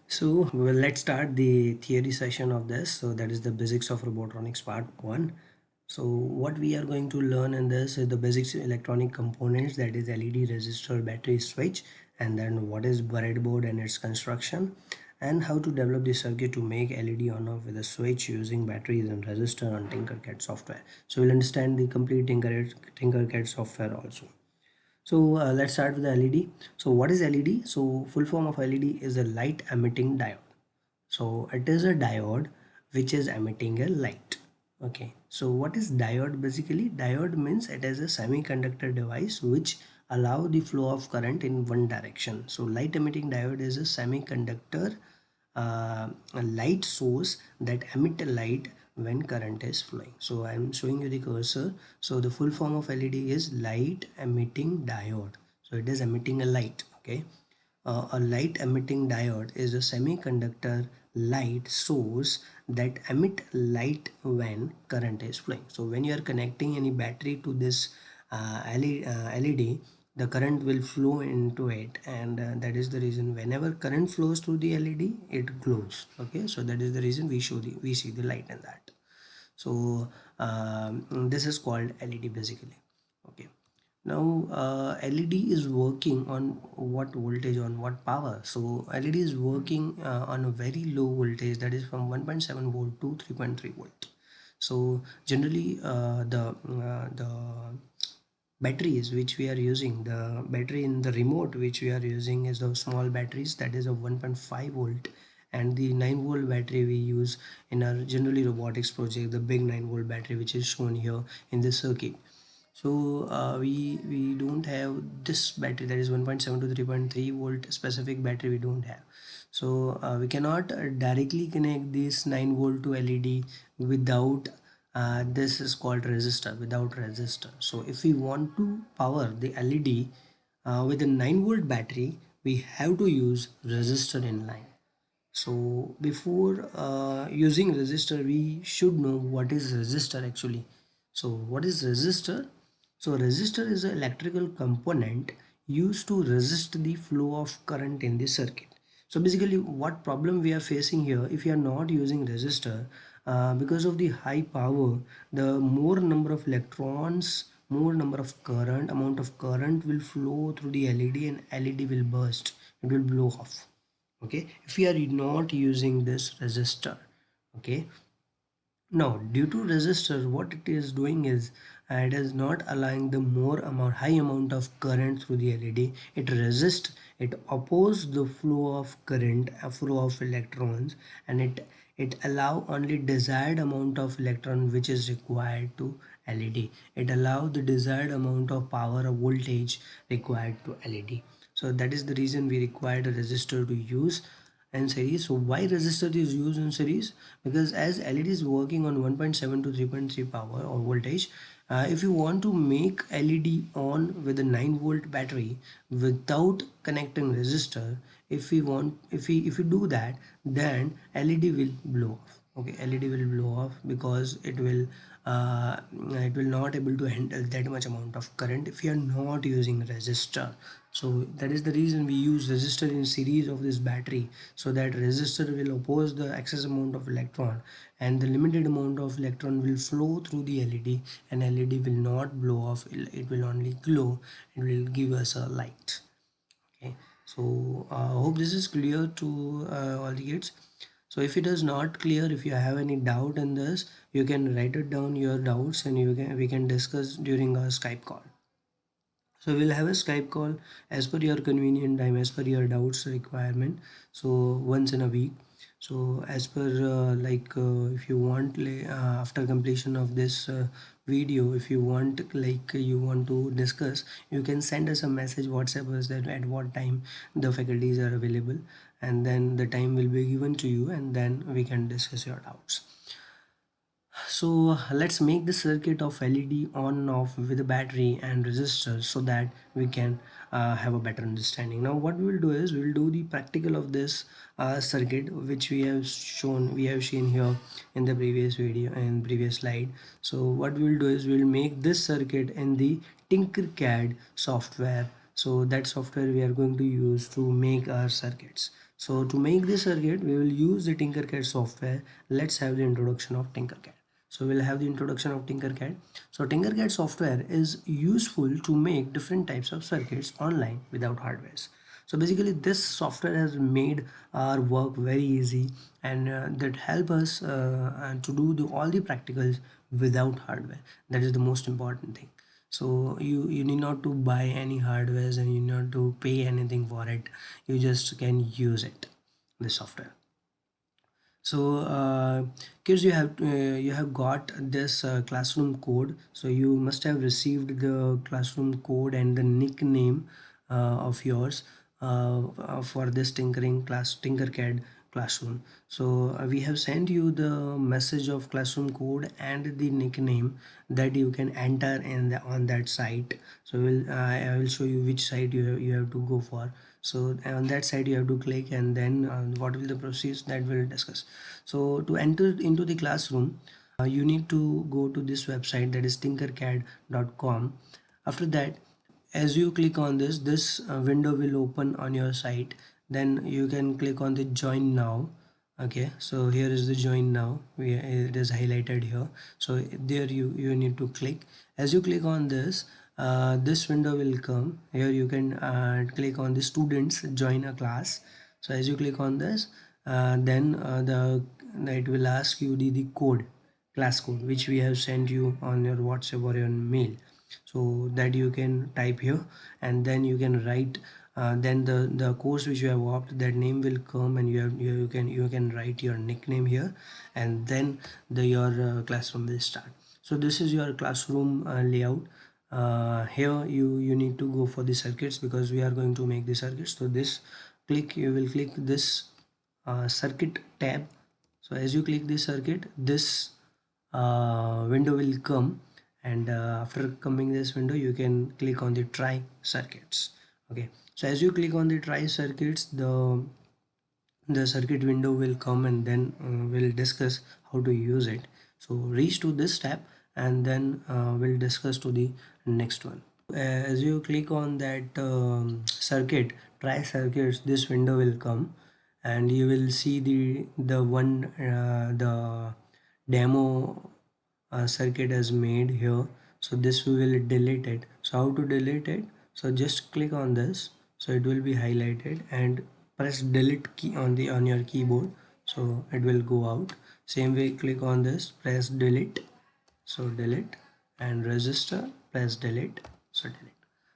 Let's start the theory session of this. So that is the basics of robotronics part 1. So what we are going to learn in this is the basics electronic components, that is LED, resistor, battery, switch, and then what is breadboard and its construction, and how to develop the circuit to make LED on off with a switch using batteries and resistor on Tinkercad software. So we'll understand the complete Tinkercad software also. So let's start with the LED. So what is LED? So full form of LED is a light emitting diode. So it is a diode which is emitting a light. Okay. So what is diode basically? Diode means it is a semiconductor device which allow the flow of current in one direction. So light emitting diode is a semiconductor a light source that emit a light when current is flowing. So I am showing you the cursor. So the full form of LED is light emitting diode. So it is emitting a light. Okay. A light emitting diode is a semiconductor light source that emit light when current is flowing. So when you are connecting any battery to this LED, the current will flow into it, and that is the reason whenever current flows through the LED, it glows. Okay, so that is the reason we see the light in that. So this is called LED basically. Okay. Now LED is working on what voltage, on what power. So LED is working on a very low voltage, that is from 1.7 volt to 3.3 volt. So generally the batteries which we are using, the battery in the remote which we are using is the small batteries, that is a 1.5 volt, and the 9 volt battery we use in our generally robotics project, the big 9 volt battery which is shown here in this circuit. So we don't have this battery, that is 1.7 to 3.3 volt specific battery we don't have. So we cannot directly connect this 9 volt to LED without this is called resistor, without resistor. So if we want to power the LED with a 9 volt battery, we have to use resistor in line. So before using resistor, we should know what is resistor actually. So what is resistor? So resistor is an electrical component used to resist the flow of current in the circuit. So basically what problem we are facing here, if you are not using resistor, because of the high power, the more number of electrons, more number of current, amount of current will flow through the LED, and LED will burst, it will blow off. Okay, if we are not using this resistor. Okay, now due to resistor, what it is doing is it is not allowing the more amount, high amount of current through the LED. It resists, it opposes the flow of current, a flow of electrons, and it allow only desired amount of electron which is required to LED. It allow the desired amount of power or voltage required to LED. So that is the reason we required a resistor to use in series. So why resistor is used in series? Because as LED is working on 1.7 to 3.3 power or voltage, if you want to make LED on with a 9 volt battery without connecting resistor, if we do that, then LED will blow off. Okay, LED will blow off because it will not able to handle that much amount of current if you are not using resistor. So that is the reason we use resistor in series of this battery, so that resistor will oppose the excess amount of electron, and the limited amount of electron will flow through the LED, and LED will not blow off, it will only glow, it will give us a light. Okay, so hope this is clear to all the kids. So if it is not clear, if you have any doubt in this, you can write it down your doubts, and we can discuss during our Skype call. So we'll have a Skype call as per your convenient time, as per your doubts requirement. So once in a week. So as per if you want after completion of this video, if you want you want to discuss, you can send us a message WhatsApp us that at what time the faculties are available, and then the time will be given to you, and then we can discuss your doubts. So let's make the circuit of LED on off with a battery and resistor so that we can have a better understanding. Now what we will do is we will do the practical of this circuit which we have seen here in the previous video and previous slide. So what we will do is we will make this circuit in the Tinkercad software. So that software we are going to use to make our circuits. So to make this circuit, we will use the Tinkercad software. Let's have the introduction of Tinkercad. So we'll have the introduction of Tinkercad. So Tinkercad software is useful to make different types of circuits online without hardwares. So basically this software has made our work very easy, and that help us to do all the practicals without hardware. That is the most important thing. So you need not to buy any hardwares, and you need not to pay anything for it. You just can use it, the software. So kids, you have got this classroom code. So you must have received the classroom code and the nickname of yours for this Tinkercad classroom. So we have sent you the message of classroom code and the nickname that you can enter in on that site. So I will show you which site you have to go for. So on that side you have to click, and then what will the process that we'll discuss. So to enter into the classroom, you need to go to this website, that is tinkercad.com. After that, as you click on this window will open on your site. Then you can click on the join now. Okay, so here is the join now. It is highlighted here. So there you need to click. As you click on this, this window will come. Here you can click on the students join a class. So as you click on this, then it will ask you the code, class code, which we have sent you on your WhatsApp or your mail. So that you can type here, and then you can write. Then the course which you have opted, that name will come, and you can write your nickname here, and then your classroom will start. So this is your classroom layout. Here you need to go for the circuits, because we are going to make the circuits. So this you will click this circuit tab. So as you click this circuit, this window will come, and after coming this window, you can click on the try circuits. Okay, so as you click on the try circuits, the circuit window will come, and then we'll discuss how to use it. So reach to this tab, and then we'll discuss to the next one. As you click on that circuit, try circuits, this window will come, and you will see the demo circuit is made here. So this we will delete it. So how to delete it? So just click on this, so it will be highlighted, and press delete key on your keyboard, so it will go out. Same way, click on this, press delete, so delete, and register, press delete, so delete.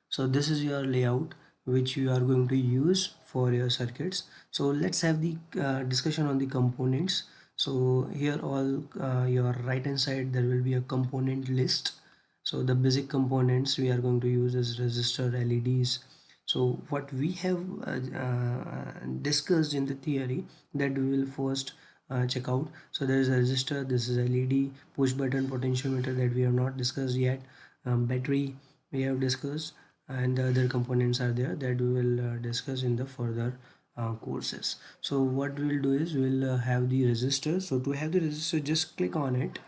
So this is your layout which you are going to use for your circuits. So let's have the discussion on the components. So here, all your right hand side, there will be a component list. So the basic components we are going to use is resistor, LEDs. So what we have discussed in the theory, that we will first check out. So there is a resistor, this is LED, push button potentiometer that we have not discussed yet, battery we have discussed, and the other components are there that we will discuss in the further courses. So what we will do is we will have the resistor. So to have the resistor, just click on it,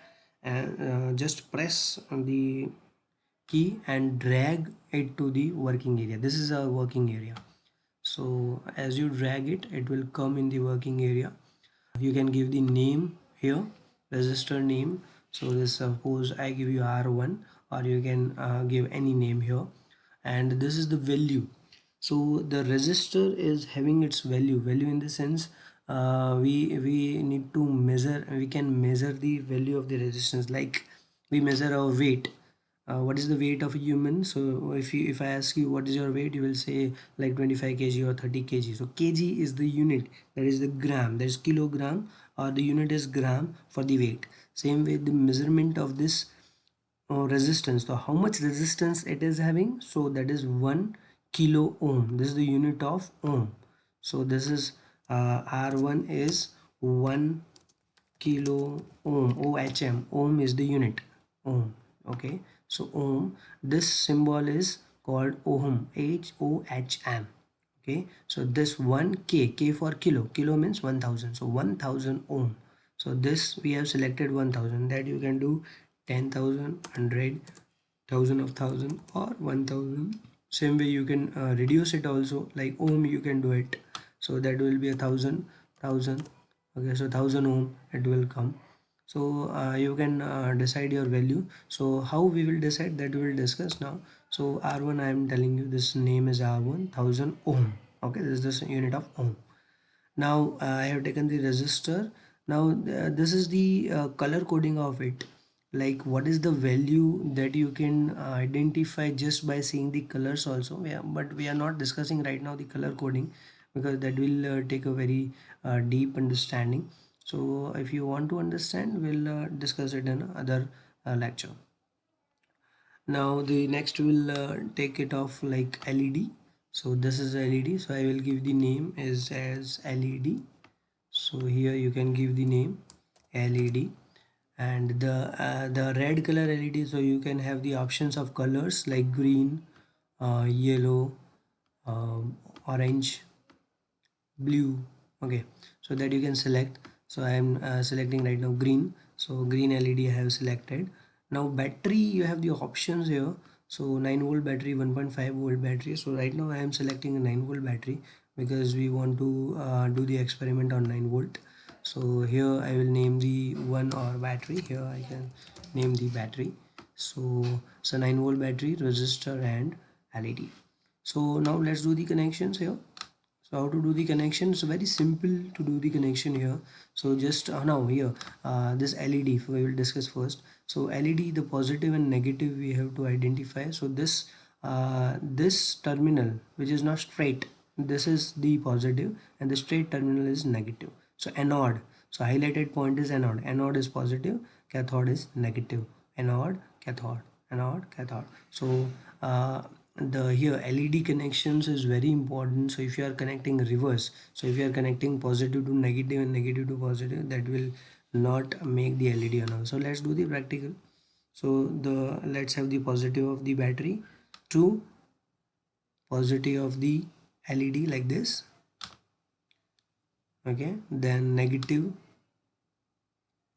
and just press on the key and drag it to the working area. This is our working area. So as you drag it, it will come in the working area. You can give the name here, register name. So this, suppose I give you R1, or you can give any name here, and this is the value. So the resistor is having its value in the sense, we need to measure, we can measure the value of the resistance, like we measure our weight. What is the weight of a human? So if I ask you what is your weight, you will say like 25 kg or 30 kg. So kg is the unit, that is the gram, that is kilogram, or the unit is gram for the weight. Same way, the measurement of this resistance, so how much resistance it is having, so that is 1 kilo ohm. This is the unit of ohm. So this is R1 is 1 kilo ohm. OHM, ohm is the unit, ohm. Okay, so ohm, this symbol is called ohm, HOHM. Okay, so this 1 k for kilo means 1000, so 1000 ohm. So this we have selected 1000, that you can do 10,000, 100,000 of 1000, or 1000. Same way you can reduce it also, like ohm you can do it. so that will be a thousand. Okay, so 1000 ohm it will come. So you can decide your value. So how we will decide, that we will discuss now. So R1, I am telling you, this name is R1, 1000 ohm. Okay, this is this unit of ohm. Now I have taken the resistor. Now this is the color coding of it, like what is the value that you can identify just by seeing the colors also. Yeah, but we are not discussing right now the color coding, because that will take a very deep understanding. So if you want to understand, we'll discuss it in other lecture. Now the next will take it off like LED. So this is LED, so I will give the name is as LED. So here you can give the name LED. And the red color LED, so you can have the options of colors like green, yellow, orange, blue. Okay, so that you can select. So I am selecting right now green. So green LED I have selected. Now battery, you have the options here. So 9 volt battery, 1.5 volt battery. So right now I am selecting a 9 volt battery, because we want to do the experiment on 9 volt. So here I will name the one or battery. Here I can name the battery. So 9 volt battery, resistor and LED. So now let's do the connections here. So how to do the connection? It's very simple to do the connection here. So just now here, this LED we will discuss first. So LED, the positive and negative we have to identify. So this terminal which is not straight, this is the positive, and the straight terminal is negative. So anode, so highlighted point is anode. Anode is positive, cathode is negative. Anode, cathode, anode, cathode. So the here LED connections is very important. So if you are connecting reverse, so if you are connecting positive to negative and negative to positive, that will not make the LED on off. So let's do the practical. So let's have the positive of the battery to positive of the LED like this. Okay, then negative.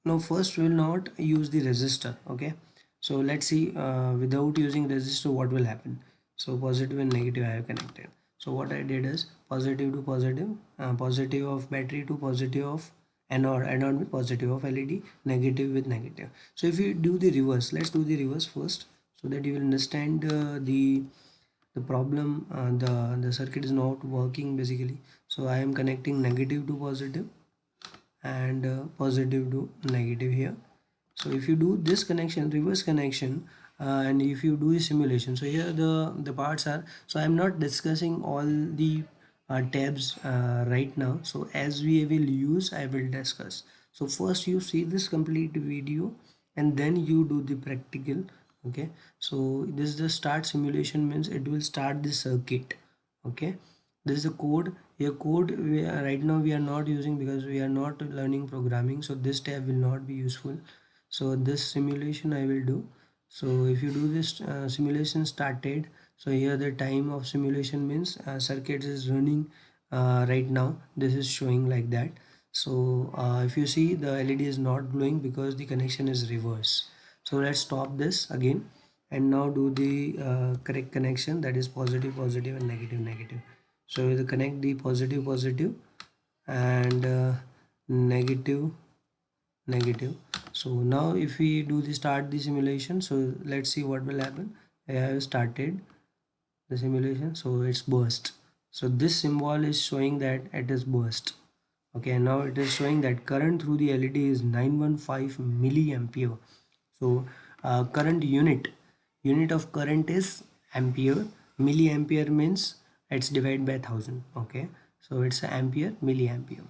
Now first we will not use the resistor. Okay, so let's see without using resistor what will happen. So positive and negative I have connected. So what I did is positive to positive, positive of battery to positive of anode with positive of LED, negative with negative. So if you do the reverse, let's do the reverse first, so that you will understand the problem. The circuit is not working basically. So I am connecting negative to positive and positive to negative here. So if you do this connection, reverse connection, and if you do the simulation, so here the parts are, so I'm not discussing all the tabs right now. So as we will use, I will discuss. So first you see this complete video, and then you do the practical. Okay, so this is the start simulation, means it will start the circuit. Okay, this is the code. Your code right now we are not using, because we are not learning programming, so this tab will not be useful. So this simulation I will do. So if you do this simulation started, so here the time of simulation means circuit is running right now. This is showing like that. So if you see, the LED is not glowing because the connection is reverse. So let's stop this again, and now do the correct connection, that is positive positive and negative negative. So we will connect the positive positive and negative negative. So now if we do the start the simulation, so let's see what will happen. I have started the simulation, so it's burst. So this symbol is showing that it is burst. Okay, now it is showing that current through the LED is 915 milliampere. So current unit of current is ampere. Milliampere means it's divided by 1000. Okay, so it's ampere milliampere.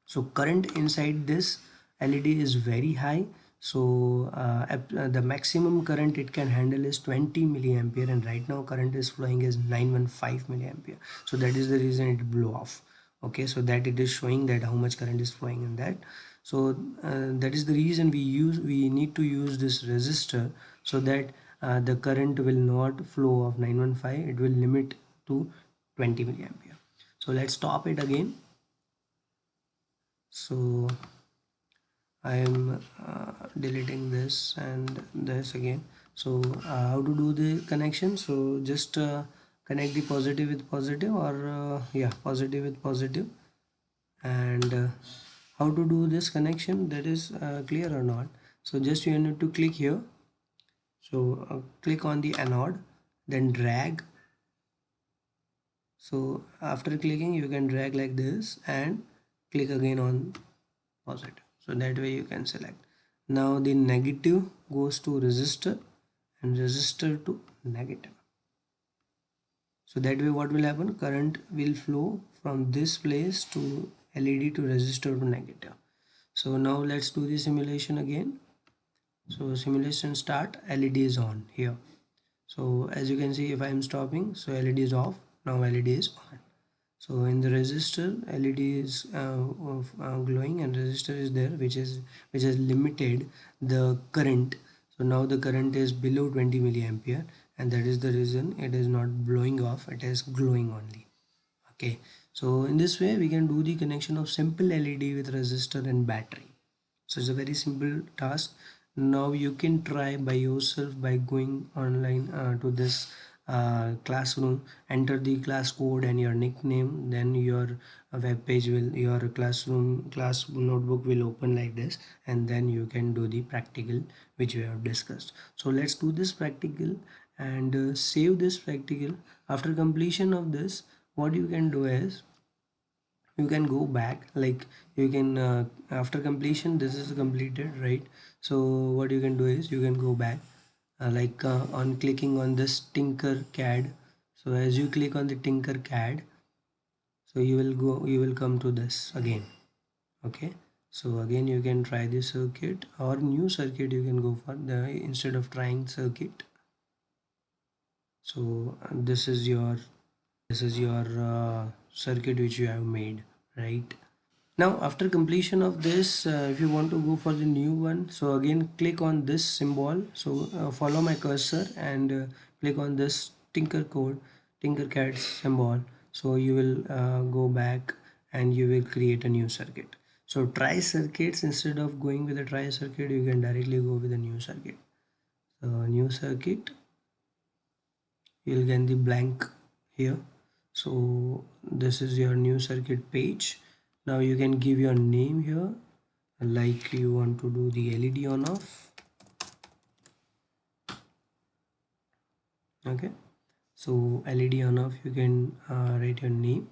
So current inside this LED is very high. So the maximum current it can handle is 20 milliampere, and right now current is flowing is 915 milliampere. So that is the reason it blew off. Okay, so that it is showing that how much current is flowing in that. So that is the reason we need to use this resistor, so that the current will not flow of 915, it will limit to 20 milliampere. So let's stop it again. So I am deleting this and this again. So how to do the connection? So just connect the positive with positive, or yeah, positive with positive. And how to do this connection, that is clear or not? So just you need to click here. So click on the anode, then drag. So after clicking, you can drag like this and click again on positive. So that way you can select. Now the negative goes to resistor and resistor to negative. So that way what will happen? Current will flow from this place to LED to resistor to negative. So now let's do the simulation again. So simulation start, LED is on here. So as you can see, if I am stopping, so LED is off, now LED is on. So in the resistor, LED is glowing, and resistor is there, which has limited the current. So now the current is below 20 milliampere, and that is the reason it is not blowing off, it is glowing only. Okay, so in this way we can do the connection of simple LED with resistor and battery. So it's a very simple task. Now you can try by yourself by going online to this classroom, enter the class code and your nickname, then your web page will, your class notebook will open like this, and then you can do the practical which we have discussed. So let's do this practical and save this practical. After completion of this, what you can do is you can go back, like you can after completion, this is completed, right? So what you can do is you can go back, on clicking on this Tinkercad. So as you click on the Tinkercad, so you will come to this again. Okay, so again you can try this circuit or new circuit you can go for the, instead of trying circuit. So this is your circuit which you have made, right? Now after completion of this, if you want to go for the new one, so again click on this symbol. So follow my cursor and click on this Tinkercad symbol. So you will go back and you will create a new circuit. So try circuits, instead of going with a try circuit, you can directly go with a new circuit. So new circuit, you'll get the blank here. So this is your new circuit page. Now you can give your name here, like you want to do the LED on off. Okay, so LED on off, you can write your name.